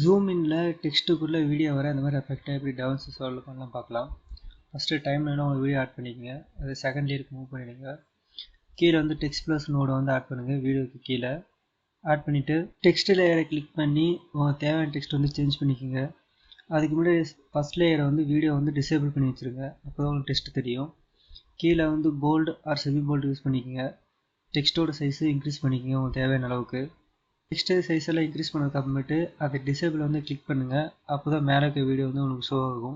Zoom இன்ல டெக்ஸ்ட்டுக்குள்ளே video வர அந்த மாதிரி எஃபெக்டாக எப்படி டவுன்ஸ் சால்வ் பண்ணலாம் பார்க்கலாம். ஃபஸ்ட்டு டைம் லைனாக உங்கள் வீடியோ ஆட் பண்ணிக்கோங்க. அது செகண்ட் லேயருக்கு மூவ் பண்ணிடுங்க. கீழே வந்து டெக்ஸ்ட் ப்ளஸ் நோடு வந்து ஆட் பண்ணுங்கள். வீடியோக்கு கீழே ஆட் பண்ணிவிட்டு டெக்ஸ்ட் லேயரை கிளிக் பண்ணி உங்களுக்கு தேவையான டெக்ஸ்ட் வந்து சேஞ்ச் பண்ணிக்கோங்க. அதுக்கு முன்னாடி ஃபஸ்ட் லேயரை வந்து வீடியோ வந்து டிசேபிள் பண்ணி வச்சுருங்க. அப்போ தான் உங்களுக்கு டெக்ஸ்ட் தெரியும். கீழே வந்து bold or semi bold use பண்ணிக்கோங்க. டெக்ஸ்ட்டோட சைஸு இன்க்ரீஸ் பண்ணிக்கோங்க உங்களுக்கு தேவையான அளவுக்கு. டெக்ஸ்ட் சைஸ் எல்லாம் இன்க்ரீஸ் பண்ணதுக்கு அப்புறமேட்டு அதை டிசேபிள் வந்து கிளிக் பண்ணுங்கள். அப்போ தான் மேலே இருக்க வீடியோ வந்து உங்களுக்கு ஷோ ஆகும்.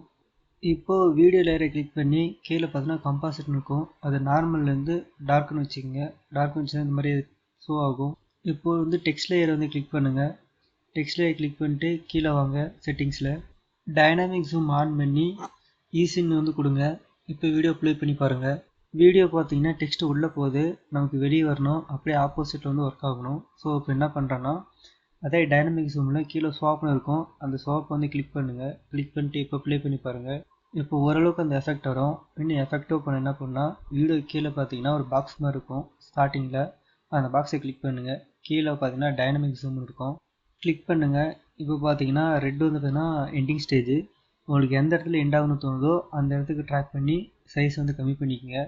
இப்போது வீடியோ லேயரை கிளிக் பண்ணி கீழே பார்த்தீங்கன்னா கம்பாசிட்னு இருக்கும். அது நார்மல்லேருந்து டார்க்னு வச்சுக்கோங்க. டார்க்னு வச்சுன்னா இந்த மாதிரி ஷோ ஆகும். இப்போது வந்து டெக்ஸ்ட் லேயரை வந்து கிளிக் பண்ணுங்கள். டெக்ஸ்ட் லேயர் கிளிக் பண்ணிட்டு கீழே வாங்க செட்டிங்ஸில் டைனாமிக் ஜூம் ஆன் பண்ணி ஈஸின்னு வந்து கொடுங்க. இப்போ வீடியோ ப்ளே பண்ணி பாருங்கள். வீடியோ பார்த்தீங்கன்னா டெக்ஸ்ட் உள்ளே போகுது, நமக்கு வெளியே வரணும், அப்படியே ஆப்போசிட்டில் வந்து ஒர்க் ஆகணும். ஸோ இப்போ என்ன பண்ணுறேன்னா அதே டைனமிக் ஜூமில் கீழே ஸ்வாப்னு இருக்கும். அந்த ஸ்வாப் வந்து கிளிக் பண்ணுங்கள். கிளிக் பண்ணிட்டு இப்போ ப்ளே பண்ணி பாருங்கள். இப்போ ஓரளவுக்கு அந்த எஃபெக்ட் வரும். இன்னும் எஃபெக்டிவ் பண்ண என்ன பண்ணால் வீடியோ கீழே பார்த்தீங்கன்னா ஒரு பாக்ஸ் மாதிரி இருக்கும். ஸ்டார்டிங்கில் அந்த பாக்ஸை கிளிக் பண்ணுங்கள். கீழே பார்த்தீங்கன்னா டைனமிக் ஜூம் இருக்கும். கிளிக் பண்ணுங்கள். இப்போ பார்த்தீங்கன்னா ரெட் வந்து பார்த்தீங்கன்னா எண்டிங் ஸ்டேஜ். உங்களுக்கு எந்த இடத்துல எண்ட் ஆகுன்னு தோணுதோ அந்த இடத்துக்கு ட்ராக் பண்ணி சைஸ் வந்து கம்மி பண்ணிக்கோங்க.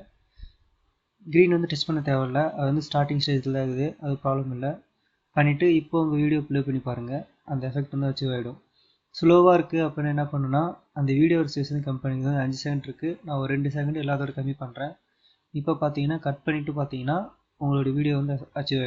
க்ரீன் வந்து டச் பண்ண தேவையில்ல, அது வந்து ஸ்டார்டிங் ஸ்டேஜில் தான் இருக்குது, அது ப்ராப்ளம் இல்லை. பண்ணிவிட்டு இப்போ உங்கள் வீடியோ ப்ளே பண்ணி பாருங்கள். அந்த எஃபெக்ட் வந்து அச்சீவ் ஆகிடும். ஸ்லோவாக இருக்குது அப்படின்னு என்ன பண்ணுன்னா அந்த வீடியோ சைஸ் வந்து கம்மி பண்ணிக்கிறது. 5 செகண்ட் இருக்குது, நான் ஒரு 2 செகண்ட் எல்லாத்தோட கம்மி பண்ணுறேன். இப்போ பார்த்தீங்கன்னா கட் பண்ணிவிட்டு பார்த்தீங்கன்னா உங்களோட வீடியோ வந்து அச்சீவ் ஆகிடும்.